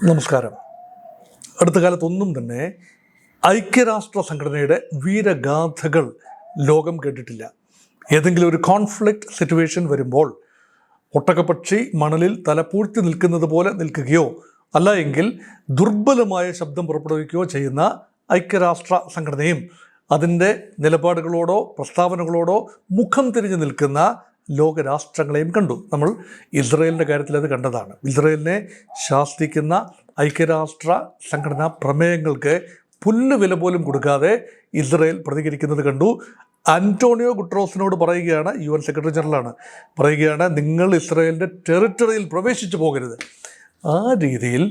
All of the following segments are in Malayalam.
നമസ്കാരം. അടുത്ത കാലത്തൊന്നും തന്നെ ഐക്യരാഷ്ട്ര സംഘടനയുടെ വീരഗാഥകൾ ലോകം കേട്ടിട്ടില്ല. ഏതെങ്കിലും ഒരു കോൺഫ്ലിക്റ്റ് സിറ്റുവേഷൻ വരുമ്പോൾ ഒട്ടകപ്പക്ഷി മണലിൽ തലപൂഴ്ത്തി നിൽക്കുന്നത് പോലെ നിൽക്കുകയോ അല്ല എങ്കിൽ ദുർബലമായ ശബ്ദം പുറപ്പെടുവിക്കുകയോ ചെയ്യുന്ന ഐക്യരാഷ്ട്ര സംഘടനയും അതിൻ്റെ നിലപാടുകളോടോ പ്രസ്താവനകളോടോ മുഖം തിരിഞ്ഞു നിൽക്കുന്ന ലോകരാഷ്ട്രങ്ങളെയും കണ്ടു. നമ്മൾ ഇസ്രയേലിൻ്റെ കാര്യത്തിൽ അത് കണ്ടതാണ്. ഇസ്രയേലിനെ ശാസിക്കുന്ന ഐക്യരാഷ്ട്ര സംഘടനാ പ്രമേയങ്ങൾക്ക് പുല്ല് വില പോലും കൊടുക്കാതെ ഇസ്രയേൽ പ്രതികരിക്കുന്നത് കണ്ടു. അന്റോണിയോ ഗുട്രോസിനോട് പറയുകയാണ്, UN സെക്രട്ടറി ജനറലാണ്, പറയുകയാണ്, നിങ്ങൾ ഇസ്രയേലിൻ്റെ ടെറിട്ടറിയിൽ പ്രവേശിച്ചു പോകരുത്. ആ രീതിയിൽ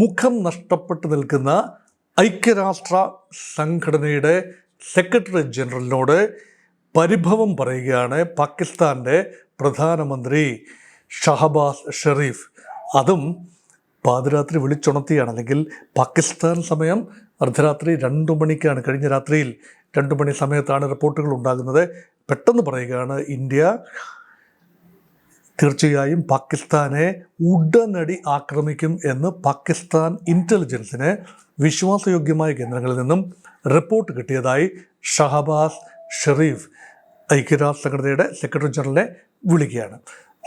മുഖം നഷ്ടപ്പെട്ട് നിൽക്കുന്ന ഐക്യരാഷ്ട്ര സംഘടനയുടെ സെക്രട്ടറി ജനറലിനോട് പരിഭവം പറയുകയാണ് പാകിസ്ഥാൻ്റെ പ്രധാനമന്ത്രി ഷഹബാസ് ഷെരീഫ്. അതും പാതിരാത്രി വിളിച്ചുണർത്തിയാണ്. അല്ലെങ്കിൽ പാകിസ്ഥാൻ സമയം അർദ്ധരാത്രി 2 മണിക്കാണ്, കഴിഞ്ഞ രാത്രിയിൽ 2 മണി സമയത്താണ് റിപ്പോർട്ടുകൾ ഉണ്ടാകുന്നത്. പെട്ടെന്ന് പറയുകയാണ്, ഇന്ത്യ തീർച്ചയായും പാകിസ്ഥാനെ ഉടനടി ആക്രമിക്കും എന്ന് പാകിസ്ഥാൻ ഇൻ്റലിജൻസിന് വിശ്വാസയോഗ്യമായ കേന്ദ്രങ്ങളിൽ നിന്നും റിപ്പോർട്ട് കിട്ടിയതായി ഷഹബാസ് ഷെരീഫ് ഐക്യരാഷ്ട്ര സംഘടനയുടെ സെക്രട്ടറി ജനറലിനെ വിളിക്കുകയാണ്.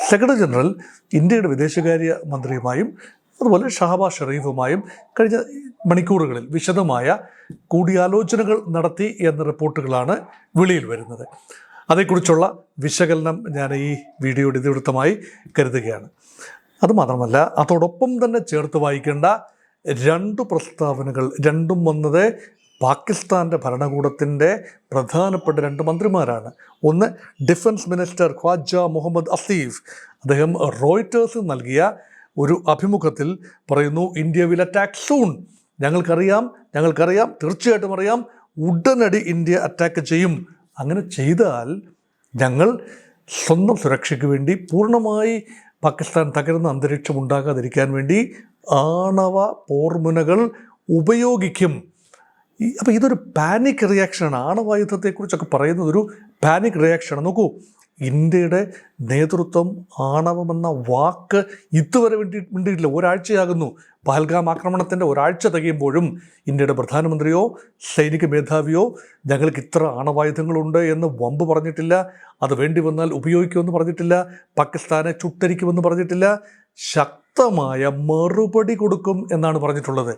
സെക്രട്ടറി ജനറൽ ഇന്ത്യയുടെ വിദേശകാര്യ മന്ത്രിയുമായും അതുപോലെ ഷഹബാസ് ഷെരീഫുമായും കഴിഞ്ഞ മണിക്കൂറുകളിൽ വിശദമായ കൂടിയാലോചനകൾ നടത്തി എന്ന റിപ്പോർട്ടുകളാണ് വെളിയിൽ വരുന്നത്. അതേക്കുറിച്ചുള്ള വിശകലനം ഞാൻ ഈ വീഡിയോയുടെ ഇതിവൃത്തമായി കരുതുകയാണ്. അതുമാത്രമല്ല, അതോടൊപ്പം തന്നെ ചേർത്ത് വായിക്കേണ്ട 2 പ്രസ്താവനകൾ, രണ്ടും വന്നത് പാകിസ്ഥാൻ്റെ ഭരണകൂടത്തിൻ്റെ പ്രധാനപ്പെട്ട 2 മന്ത്രിമാരാണ്. ഒന്ന് ഡിഫൻസ് മിനിസ്റ്റർ ഖ്വാജ മുഹമ്മദ് അസീഫ്. അദ്ദേഹം റോയിറ്റേഴ്സിന് നൽകിയ ഒരു അഭിമുഖത്തിൽ പറയുന്നു, ഇന്ത്യ വിൽ അറ്റാക്ക് സൂൺ. ഞങ്ങൾക്കറിയാം, തീർച്ചയായിട്ടും അറിയാം, ഉടനടി ഇന്ത്യ അറ്റാക്ക് ചെയ്യും. അങ്ങനെ ചെയ്താൽ ഞങ്ങൾ സ്വന്തം സുരക്ഷയ്ക്ക് വേണ്ടി പൂർണ്ണമായി പാകിസ്ഥാൻ തകരുന്ന അന്തരീക്ഷം ഉണ്ടാകാതിരിക്കാൻ വേണ്ടി ആണവ പോർമുനകൾ ഉപയോഗിക്കും. അപ്പോൾ ഇതൊരു പാനിക് റിയാക്ഷനാണ്. ആണവായുധത്തെക്കുറിച്ചൊക്കെ പറയുന്നത് ഒരു പാനിക് റിയാക്ഷനാണ്. നോക്കൂ, ഇന്ത്യയുടെ നേതൃത്വം ആണവമെന്ന വാക്ക് ഇതുവരെ വേണ്ടിയിട്ടില്ല. ഒരാഴ്ചയാകുന്നു പഹൽഗാം ആക്രമണത്തിൻ്റെ ഒരാഴ്ച തികയുമ്പോഴും ഇന്ത്യയുടെ പ്രധാനമന്ത്രിയോ സൈനിക മേധാവിയോ ഞങ്ങൾക്ക് ഇത്ര ആണവായുധങ്ങളുണ്ട് എന്ന് വമ്പ് പറഞ്ഞിട്ടില്ല. അത് വേണ്ടി വന്നാൽ ഉപയോഗിക്കുമെന്ന് പറഞ്ഞിട്ടില്ല. പാകിസ്ഥാനെ ചുട്ടരിക്കുമെന്ന് പറഞ്ഞിട്ടില്ല. ശക്തമായ മറുപടി കൊടുക്കും എന്നാണ് പറഞ്ഞിട്ടുള്ളത്.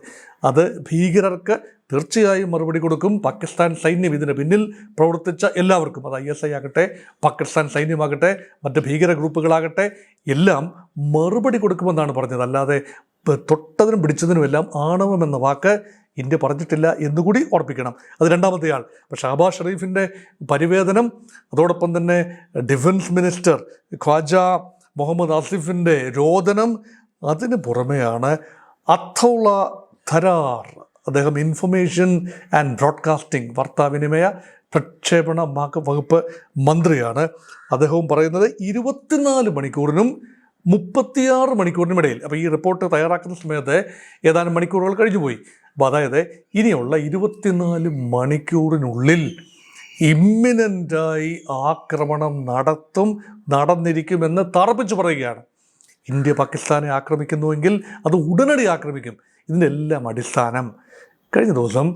അത് ഭീകരർക്ക് തീർച്ചയായും മറുപടി കൊടുക്കും. പാകിസ്ഥാൻ സൈന്യം ഇതിന് പിന്നിൽ പ്രവർത്തിച്ച എല്ലാവർക്കും, അത് ISI ആകട്ടെ, പാകിസ്ഥാൻ സൈന്യമാകട്ടെ, മറ്റ് ഭീകര ഗ്രൂപ്പുകളാകട്ടെ, എല്ലാം മറുപടി കൊടുക്കുമെന്നാണ് പറഞ്ഞത്. അല്ലാതെ തൊട്ടതിനും പിടിച്ചതിനുമെല്ലാം ആണവം എന്ന വാക്ക് ഇന്ത്യ പറഞ്ഞിട്ടില്ല എന്നുകൂടി ഓർപ്പിക്കണം. അത് രണ്ടാമത്തെ ആൾ. അപ്പോൾ ഷഹബാസ് ഷെരീഫിൻ്റെ പരിവേദനം, അതോടൊപ്പം തന്നെ ഡിഫൻസ് മിനിസ്റ്റർ ഖ്വാജ മുഹമ്മദ് ആസിഫിൻ്റെ രോദനം, അതിന് പുറമെയാണ് അത്തൗള ധരാർ. അദ്ദേഹം ഇൻഫർമേഷൻ ആൻഡ് ബ്രോഡ്കാസ്റ്റിംഗ്, വാർത്താവിനിമയ പ്രക്ഷേപണ വകുപ്പ് മന്ത്രിയാണ്. അദ്ദേഹവും പറയുന്നത് 24 മണിക്കൂറിനും 36 മണിക്കൂറിനും ഇടയിൽ. അപ്പോൾ ഈ റിപ്പോർട്ട് തയ്യാറാക്കുന്ന സമയത്ത് ഏതാനും മണിക്കൂറുകൾ കഴിഞ്ഞുപോയി. അപ്പോൾ അതായത് ഇനിയുള്ള 24 മണിക്കൂറിനുള്ളിൽ ഇമ്മിനൻ്റായി ആക്രമണം നടന്നിരിക്കുമെന്ന് തറപ്പിച്ച് പറയുകയാണ്. ഇന്ത്യ പാകിസ്ഥാനെ ആക്രമിക്കുന്നുവെങ്കിൽ അത് ഉടനടി ആക്രമിക്കും. ഇതിൻ്റെ എല്ലാം അടിസ്ഥാനം, കഴിഞ്ഞ ദിവസം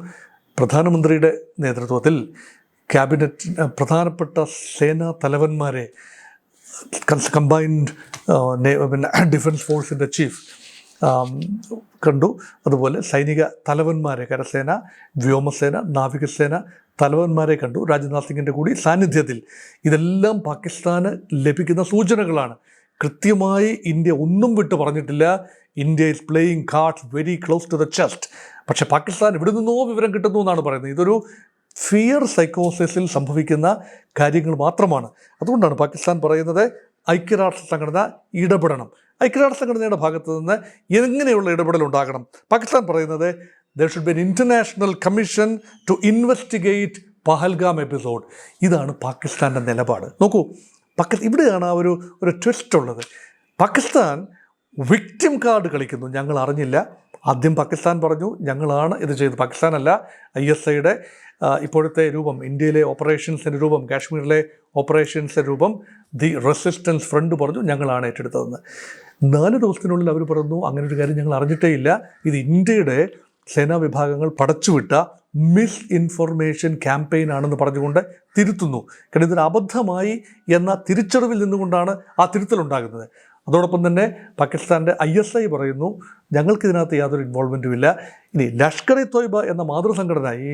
പ്രധാനമന്ത്രിയുടെ നേതൃത്വത്തിൽ ക്യാബിനറ്റ് പ്രധാനപ്പെട്ട സേനാ തലവന്മാരെ, കമ്പൈൻഡ് ഡിഫൻസ് ഫോഴ്സിൻ്റെ ചീഫ് കണ്ടു. അതുപോലെ സൈനിക തലവന്മാരെ, കരസേന, വ്യോമസേന, നാവികസേന തലവന്മാരെ കണ്ടു, രാജ്നാഥ് സിംഗിൻ്റെ കൂടി സാന്നിധ്യത്തിൽ. ഇതെല്ലാം പാകിസ്ഥാന് ലഭിക്കുന്ന സൂചനകളാണ്. കൃത്യമായി ഇന്ത്യ ഒന്നും വിട്ട് പറഞ്ഞിട്ടില്ല. India is playing cards very close to the chest. പക്ഷേ പാകിസ്ഥാൻ ഇവിടെ നിന്നോ വിവരം കിട്ടുന്നു എന്നാണ് പറയുന്നത്. ഇതൊരു ഫിയർ സൈക്കോസിസിൽ സംഭവിക്കുന്ന കാര്യങ്ങൾ മാത്രമാണ്. അതുകൊണ്ടാണ് പാകിസ്ഥാൻ പറയുന്നത് ഐക്യരാഷ്ട്ര സംഘടന ഇടപെടണം. ഐക്യരാഷ്ട്ര സംഘടനയുടെ ഭാഗത്ത് നിന്ന് എങ്ങനെയുള്ള ഇടപെടൽ ഉണ്ടാകണം? പാകിസ്ഥാൻ പറയുന്നത് there should be an international commission to investigate Pahalgam episode. ഇതാണ് പാകിസ്ഥാൻ്റെ നിലപാട്. നോക്കൂ, ഇവിടെയാണ് ആ ഒരു ട്വിസ്റ്റ് ഉള്ളത്. പാകിസ്ഥാൻ വിക്ടിം കാർഡ് കളിക്കുന്നു. ഞങ്ങൾ അറിഞ്ഞില്ല. ആദ്യം പാകിസ്ഥാൻ പറഞ്ഞു ഞങ്ങളാണ് ഇത് ചെയ്തത്. പാകിസ്ഥാനല്ല, ISIയുടെ ഇപ്പോഴത്തെ രൂപം, ഇന്ത്യയിലെ ഓപ്പറേഷൻസിൻ്റെ രൂപം, കാശ്മീരിലെ ഓപ്പറേഷൻസിൻ്റെ രൂപം ദി റെസിസ്റ്റൻസ് ഫ്രണ്ട് പറഞ്ഞു ഞങ്ങളാണ് ഏറ്റെടുത്തതെന്ന്. 4 ദിവസത്തിനുള്ളിൽ അവർ പറഞ്ഞു അങ്ങനെ ഒരു കാര്യം ഞങ്ങൾ അറിഞ്ഞിട്ടേ ഇല്ല, ഇത് ഇന്ത്യയുടെ സേനാ വിഭാഗങ്ങൾ പടച്ചുവിട്ട മിസ് ഇൻഫർമേഷൻ ക്യാമ്പയിൻ ആണെന്ന് പറഞ്ഞുകൊണ്ട് തിരുത്തുന്നു. കാരണം ഇതൊരു അബദ്ധമായി എന്ന തിരിച്ചറിവിൽ നിന്നുകൊണ്ടാണ് ആ തിരുത്തലുണ്ടാകുന്നത്. അതോടൊപ്പം തന്നെ പാകിസ്ഥാൻ്റെ ISI പറയുന്നു ഞങ്ങൾക്കിതിനകത്ത് യാതൊരു ഇൻവോൾവ്മെൻറ്റും ഇല്ല. ഇനി ലഷ്കർ-ഇ-തോയ്ബ എന്ന മാതൃസംഘടന, ഈ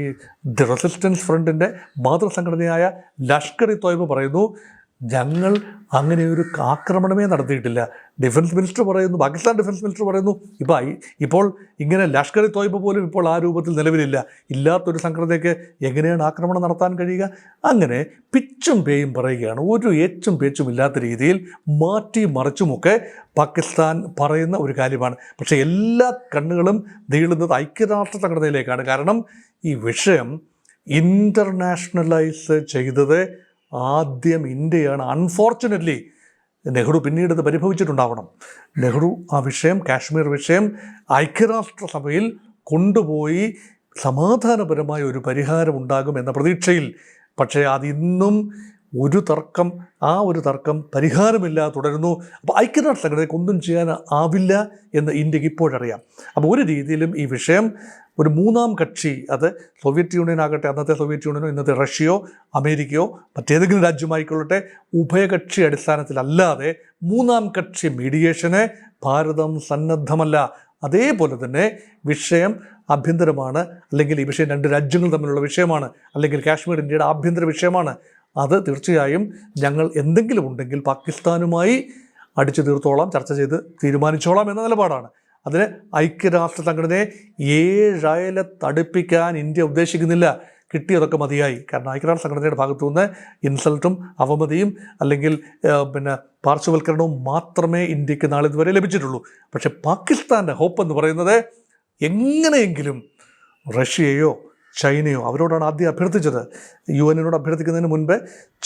ദി റെസിസ്റ്റൻസ് ഫ്രണ്ടിൻ്റെ മാതൃസംഘടനയായ ലഷ്കർ-ഇ-തോയ്ബ പറയുന്നു ഞങ്ങൾ അങ്ങനെ ഒരു ആക്രമണമേ നടത്തിയിട്ടില്ല. ഡിഫൻസ് മിനിസ്റ്റർ പറയുന്നു, പാകിസ്ഥാൻ ഡിഫൻസ് മിനിസ്റ്റർ പറയുന്നു ഇപ്പോൾ ഇങ്ങനെ ലഷ്കർ-ഇ-തോയ്ബ പോലും ഇപ്പോൾ ആ രൂപത്തിൽ നിലവിലില്ല. ഇല്ലാത്തൊരു സംഘടനയ്ക്ക് എങ്ങനെയാണ് ആക്രമണം നടത്താൻ കഴിയുക? അങ്ങനെ പിച്ചും പേയും പറയുകയാണ്. ഒരു ഏച്ചും പേച്ചും ഇല്ലാത്ത രീതിയിൽ മാറ്റി മറിച്ചുമൊക്കെ പാകിസ്ഥാൻ പറയുന്ന ഒരു കാര്യമാണ്. പക്ഷേ എല്ലാ കണ്ണുകളും നീളുന്നത് ഐക്യരാഷ്ട്ര സംഘടനയിലേക്കാണ്. കാരണം ഈ വിഷയം ഇൻ്റർനാഷണലൈസ് ചെയ്തത് ആദ്യം ഇന്ത്യയാണ്. അൺഫോർച്ചുനേറ്റ്ലി നെഹ്റു പിന്നീട് ഇത് പരിഭവിച്ചിട്ടുണ്ടാവണം. നെഹ്റു ആ വിഷയം, കാശ്മീർ വിഷയം ഐക്യരാഷ്ട്രസഭയിൽ കൊണ്ടുപോയി സമാധാനപരമായ ഒരു പരിഹാരം ഉണ്ടാകും എന്ന പ്രതീക്ഷയിൽ. പക്ഷേ അതിന്നും ഒരു തർക്കം പരിഹാരമില്ലാതെ തുടരുന്നു. അപ്പോൾ ഐക്യരാഷ്ട്ര സംഘടനയ്ക്ക് ഒന്നും ചെയ്യാൻ ആവില്ല എന്ന് ഇന്ത്യക്ക് ഇപ്പോഴറിയാം. അപ്പോൾ ഒരു രീതിയിലും ഈ വിഷയം ഒരു മൂന്നാം കക്ഷി, അത് സോവിയറ്റ് യൂണിയൻ ആകട്ടെ, അന്നത്തെ സോവിയറ്റ് യൂണിയനോ ഇന്നത്തെ റഷ്യയോ അമേരിക്കയോ മറ്റേതെങ്കിലും രാജ്യമായിക്കൊള്ളട്ടെ, ഉഭയകക്ഷി അടിസ്ഥാനത്തിലല്ലാതെ മൂന്നാം കക്ഷി മീഡിയേഷന് ഭാരതം സന്നദ്ധമല്ല. അതേപോലെ തന്നെ വിഷയം ആഭ്യന്തരമാണ്, അല്ലെങ്കിൽ ഈ വിഷയം 2 രാജ്യങ്ങൾ തമ്മിലുള്ള വിഷയമാണ്, അല്ലെങ്കിൽ കാശ്മീർ ഇന്ത്യയുടെ ആഭ്യന്തര വിഷയമാണ്. അത് തീർച്ചയായും ഞങ്ങൾ എന്തെങ്കിലും ഉണ്ടെങ്കിൽ പാകിസ്ഥാനുമായി അടിച്ചു തീർത്തോളാം, ചർച്ച ചെയ്ത് തീരുമാനിച്ചോളാം എന്ന നിലപാടാണ്. അതിന് ഐക്യരാഷ്ട്ര സംഘടനയെ 7 അയലത്തടുപ്പിക്കാൻ ഇന്ത്യ ഉദ്ദേശിക്കുന്നില്ല. കിട്ടിയതൊക്കെ മതിയായി. കാരണം ഐക്യരാഷ്ട്ര സംഘടനയുടെ ഭാഗത്തു നിന്ന് ഇൻസൾട്ടും അവമതിയും അല്ലെങ്കിൽ പാർശ്വവൽക്കരണവും മാത്രമേ ഇന്ത്യക്ക് നാളെ ഇതുവരെ ലഭിച്ചിട്ടുള്ളൂ. പക്ഷേ പാകിസ്ഥാൻ്റെ ഹോപ്പ് എന്ന് പറയുന്നത് എങ്ങനെയെങ്കിലും റഷ്യയോ ചൈനയോ, അവരോടാണ് ആദ്യം അഭ്യർത്ഥിച്ചത്. UN അഭ്യർത്ഥിക്കുന്നതിന് മുൻപ്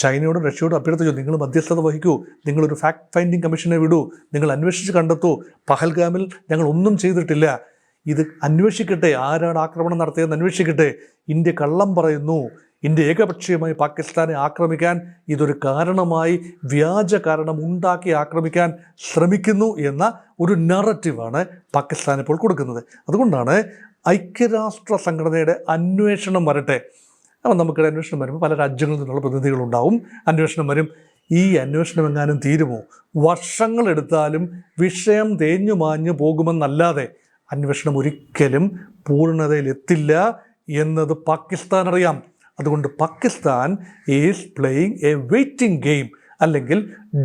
ചൈനയോടും റഷ്യയോടും അഭ്യർത്ഥിച്ചു, നിങ്ങൾ മധ്യസ്ഥത വഹിക്കൂ, നിങ്ങളൊരു ഫാക്ട് ഫൈൻഡിങ് കമ്മീഷനെ വിടൂ, നിങ്ങൾ അന്വേഷിച്ച് കണ്ടെത്തൂ, പഹൽഗാമിൽ ഞങ്ങൾ ഒന്നും ചെയ്തിട്ടില്ല, ഇത് അന്വേഷിക്കട്ടെ, ആരാണ് ആക്രമണം നടത്തിയതെന്ന് അന്വേഷിക്കട്ടെ. ഇന്ത്യ കള്ളം പറയുന്നു, ഇന്ത്യ ഏകപക്ഷീയമായി പാകിസ്ഥാനെ ആക്രമിക്കാൻ ഇതൊരു കാരണമായി, വ്യാജ കാരണം ഉണ്ടാക്കി ആക്രമിക്കാൻ ശ്രമിക്കുന്നു എന്ന ഒരു നറേറ്റീവാണ് പാകിസ്ഥാൻ ഇപ്പോൾ കൊടുക്കുന്നത്. അതുകൊണ്ടാണ് ഐക്യരാഷ്ട്ര സംഘടനയുടെ അന്വേഷണം വരട്ടെ. അപ്പം നമുക്കിടെ അന്വേഷണം വരുമ്പോൾ പല രാജ്യങ്ങളിൽ നിന്നുള്ള പ്രതിനിധികളുണ്ടാവും, അന്വേഷണം വരും. ഈ അന്വേഷണം എങ്ങാനും തീരുമോ? വർഷങ്ങളെടുത്താലും വിഷയം തേഞ്ഞു മാഞ്ഞു പോകുമെന്നല്ലാതെ അന്വേഷണം ഒരിക്കലും പൂർണ്ണതയിലെത്തില്ല എന്നത് പാകിസ്ഥാൻ അറിയാം. അതുകൊണ്ട് Pakistan is playing A waiting game, അല്ലെങ്കിൽ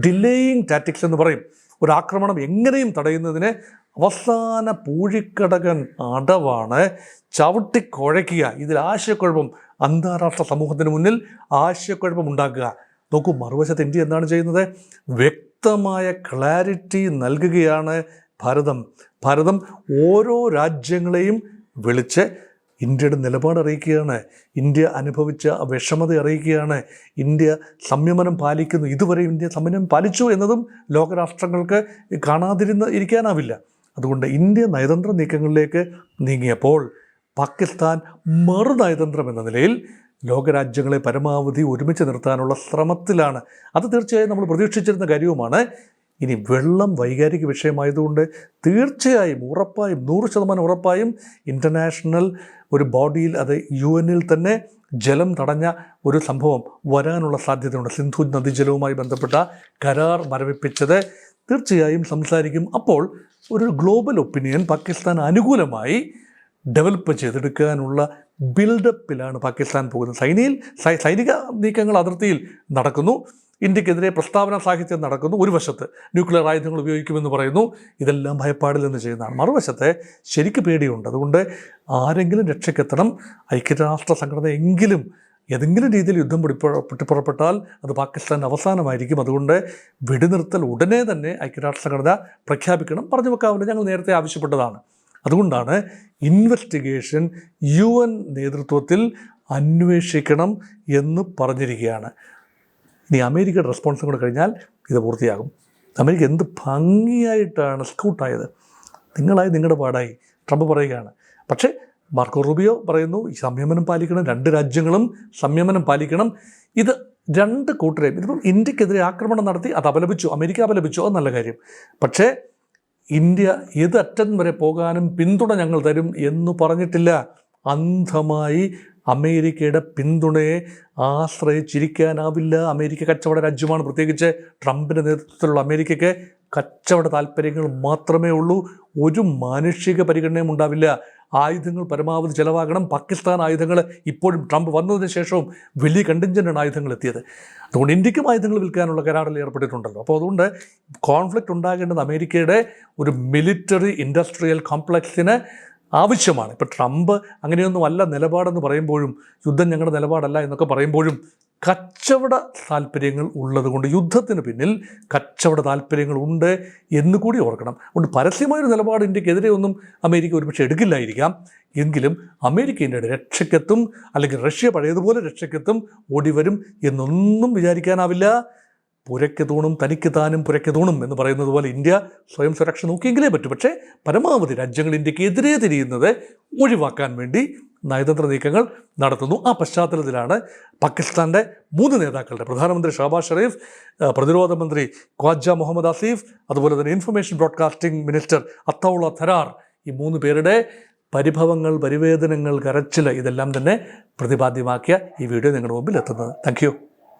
ഡിലേയിങ് ടാറ്റിക്സ് എന്ന് പറയും. ഒരു ആക്രമണം എങ്ങനെയും തടയുന്നതിന് അവസാന പൂഴിക്കടകൻ അടവാണ് ചവിട്ടിക്കുഴയ്ക്കുക. ഇതിൽ ആശയക്കുഴപ്പം, അന്താരാഷ്ട്ര സമൂഹത്തിന് മുന്നിൽ ആശയക്കുഴപ്പം ഉണ്ടാക്കുക. നോക്കൂ, മറുവശത്ത് ഇന്ത്യ എന്താണ് ചെയ്യുന്നത്? വ്യക്തമായ ക്ലാരിറ്റി നൽകുകയാണ് ഭാരതം ഓരോ രാജ്യങ്ങളെയും വിളിച്ച് ഇന്ത്യയുടെ നിലപാട് അറിയിക്കുകയാണ്. ഇന്ത്യ അനുഭവിച്ച വിഷമത അറിയിക്കുകയാണ്. ഇന്ത്യ സംയമനം പാലിക്കുന്നു. ഇതുവരെ ഇന്ത്യ സംയമനം പാലിച്ചു എന്നതും ലോകരാഷ്ട്രങ്ങൾക്ക് ഇരിക്കാനാവില്ല. അതുകൊണ്ട് ഇന്ത്യ നയതന്ത്ര നീക്കങ്ങളിലേക്ക് നീങ്ങിയപ്പോൾ പാകിസ്ഥാൻ നയതന്ത്രം എന്ന നിലയിൽ ലോകരാജ്യങ്ങളെ പരമാവധി ഒരുമിച്ച് നിർത്താനുള്ള ശ്രമത്തിലാണ്. അത് തീർച്ചയായും നമ്മൾ പ്രതീക്ഷിച്ചിരുന്ന കാര്യവുമാണ്. ഇനി വെള്ളം വൈകാരിക വിഷയമായതുകൊണ്ട് തീർച്ചയായും ഉറപ്പായും 100% ഉറപ്പായും ഇൻ്റർനാഷണൽ ഒരു ബോഡിയിൽ, അത് UN തന്നെ ജലം തടഞ്ഞ ഒരു സംഭവം വരാനുള്ള സാധ്യതയുണ്ട്. സിന്ധു നദീജലവുമായി ബന്ധപ്പെട്ട കരാർ മരവിപ്പിച്ചത് തീർച്ചയായും സംസാരിക്കും. അപ്പോൾ ഒരു ഗ്ലോബൽ ഒപ്പീനിയൻ പാകിസ്ഥാൻ അനുകൂലമായി ഡെവലപ്പ് ചെയ്തെടുക്കാനുള്ള ബിൽഡപ്പിലാണ് പാകിസ്ഥാൻ പോകുന്നത്. സൈനിക നീക്കങ്ങൾ അതിർത്തിയിൽ നടക്കുന്നു, ഇന്ത്യക്കെതിരെ പ്രസ്താവന സാഹിത്യം നടക്കുന്നു. ഒരു വശത്ത് ന്യൂക്ലിയർ ആയുധങ്ങൾ ഉപയോഗിക്കുമെന്ന് പറയുന്നു. ഇതെല്ലാം ഭയപ്പാടിൽ നിന്ന് ചെയ്യുന്നതാണ്. മറുവശത്തെ ശരിക്ക് പേടിയുണ്ട്. അതുകൊണ്ട് ആരെങ്കിലും രക്ഷയ്ക്കെത്തണം. ഐക്യരാഷ്ട്ര സംഘടന എങ്കിലും ഏതെങ്കിലും രീതിയിൽ യുദ്ധം പൊട്ടിപ്പുറപ്പെട്ടാൽ അത് പാകിസ്ഥാൻ്റെ അവസാനമായിരിക്കും. അതുകൊണ്ട് വെടിനിർത്തൽ ഉടനെ തന്നെ ഐക്യരാഷ്ട്ര സംഘടന പ്രഖ്യാപിക്കണം. പറഞ്ഞു വെക്കാവുന്ന ഞങ്ങൾ നേരത്തെ ആവശ്യപ്പെട്ടതാണ്. അതുകൊണ്ടാണ് ഇൻവെസ്റ്റിഗേഷൻ UN നേതൃത്വത്തിൽ അന്വേഷിക്കണം എന്ന് പറഞ്ഞിരിക്കുകയാണ്. ഇനി അമേരിക്കയുടെ റെസ്പോൺസും കൂടെ കഴിഞ്ഞാൽ ഇത് പൂർത്തിയാകും. അമേരിക്ക എന്ത് ഭംഗിയായിട്ടാണ് സ്കൗട്ടായത്. നിങ്ങളുടെ പാടായി ട്രംപ് പറയുകയാണ്. പക്ഷേ മാർക്കോ റൂബിയോ പറയുന്നു ഈ സംയമനം പാലിക്കണം, 2 രാജ്യങ്ങളും സംയമനം പാലിക്കണം. ഇത് രണ്ട് കൂട്ടരെയും ഇതിപ്പം ഇന്ത്യക്കെതിരെ ആക്രമണം നടത്തി അത് അപലപിച്ചു, അമേരിക്ക അപലപിച്ചു, അത് നല്ല കാര്യം. പക്ഷേ ഇന്ത്യ ഏത് അറ്റം വരെ പോകാനും പിന്തുണ ഞങ്ങൾ തരും എന്ന് പറഞ്ഞിട്ടില്ല. അന്ധമായി അമേരിക്കയുടെ പിന്തുണയെ ആശ്രയിച്ചിരിക്കാനാവില്ല. അമേരിക്ക കച്ചവട രാജ്യമാണ്. പ്രത്യേകിച്ച് ട്രംപിൻ്റെ നേതൃത്വത്തിലുള്ള അമേരിക്കയ്ക്ക് കച്ചവട താല്പര്യങ്ങൾ മാത്രമേ ഉള്ളൂ. ഒരു മാനുഷിക പരിഗണനയും ഉണ്ടാവില്ല. ആയുധങ്ങൾ പരമാവധി ചിലവാകണം. പാകിസ്ഥാൻ ആയുധങ്ങൾ ഇപ്പോഴും ട്രംപ് വന്നതിന് ശേഷവും വലിയ കണ്ടിൻജൻ്റാണ് ആയുധങ്ങൾ എത്തിയത്. അതുകൊണ്ട് ഇന്ത്യക്കും ആയുധങ്ങൾ വിൽക്കാനുള്ള കരാറിൽ ഏർപ്പെട്ടിട്ടുണ്ടല്ലോ. അപ്പോൾ അതുകൊണ്ട് കോൺഫ്ലിക്റ്റ് ഉണ്ടാകേണ്ടത് അമേരിക്കയുടെ ഒരു മിലിറ്ററി ഇൻഡസ്ട്രിയൽ കോംപ്ലക്സിന് ആവശ്യമാണ്. ഇപ്പോൾ ട്രംപ് അങ്ങനെയൊന്നും അല്ല നിലപാടെന്ന് പറയുമ്പോഴും, യുദ്ധം ഞങ്ങളുടെ നിലപാടല്ല എന്നൊക്കെ പറയുമ്പോഴും, കച്ചവട താല്പര്യങ്ങൾ ഉള്ളതുകൊണ്ട് യുദ്ധത്തിന് പിന്നിൽ കച്ചവട താല്പര്യങ്ങൾ ഉണ്ട് എന്നുകൂടി ഓർക്കണം. അതുകൊണ്ട് പരസ്യമായൊരു നിലപാട് ഇന്ത്യക്കെതിരെ ഒന്നും അമേരിക്ക ഒരുപക്ഷെ എടുക്കില്ലായിരിക്കാം. എങ്കിലും അമേരിക്ക ഇന്ത്യയുടെ രക്ഷയ്ക്കെത്തും, അല്ലെങ്കിൽ റഷ്യ പഴയതുപോലെ രക്ഷയ്ക്കെത്തും, ഓടിവരും എന്നൊന്നും വിചാരിക്കാനാവില്ല. പുരയ്ക്ക് തൂണും തനിക്ക് താനും പുരയ്ക്ക് തൂണും എന്ന് പറയുന്നത് പോലെ ഇന്ത്യ സ്വയം സുരക്ഷ നോക്കിയെങ്കിലേ പറ്റൂ. പക്ഷേ പരമാവധി രാജ്യങ്ങൾ ഇന്ത്യക്ക് എതിരെ തിരിയുന്നത് ഒഴിവാക്കാൻ വേണ്ടി നയതന്ത്ര നീക്കങ്ങൾ നടത്തുന്നു. ആ പശ്ചാത്തലത്തിലാണ് പാകിസ്ഥാൻ്റെ 3 നേതാക്കളുടെ, പ്രധാനമന്ത്രി ഷഹബാസ് ഷെരീഫ്, പ്രതിരോധ മന്ത്രി ഖ്വാജ മുഹമ്മദ് ആസിഫ്, അതുപോലെ തന്നെ ഇൻഫർമേഷൻ ബ്രോഡ്കാസ്റ്റിംഗ് മിനിസ്റ്റർ അത്തൗള തരാർ, ഈ 3 പേരുടെ പരിഭവങ്ങൾ, പരിവേദനങ്ങൾ, കരച്ചിൽ ഇതെല്ലാം തന്നെ പ്രതിപാദ്യമാക്കിയ ഈ വീഡിയോ നിങ്ങളുടെ മുമ്പിൽ എത്തുന്നത്. Thank you.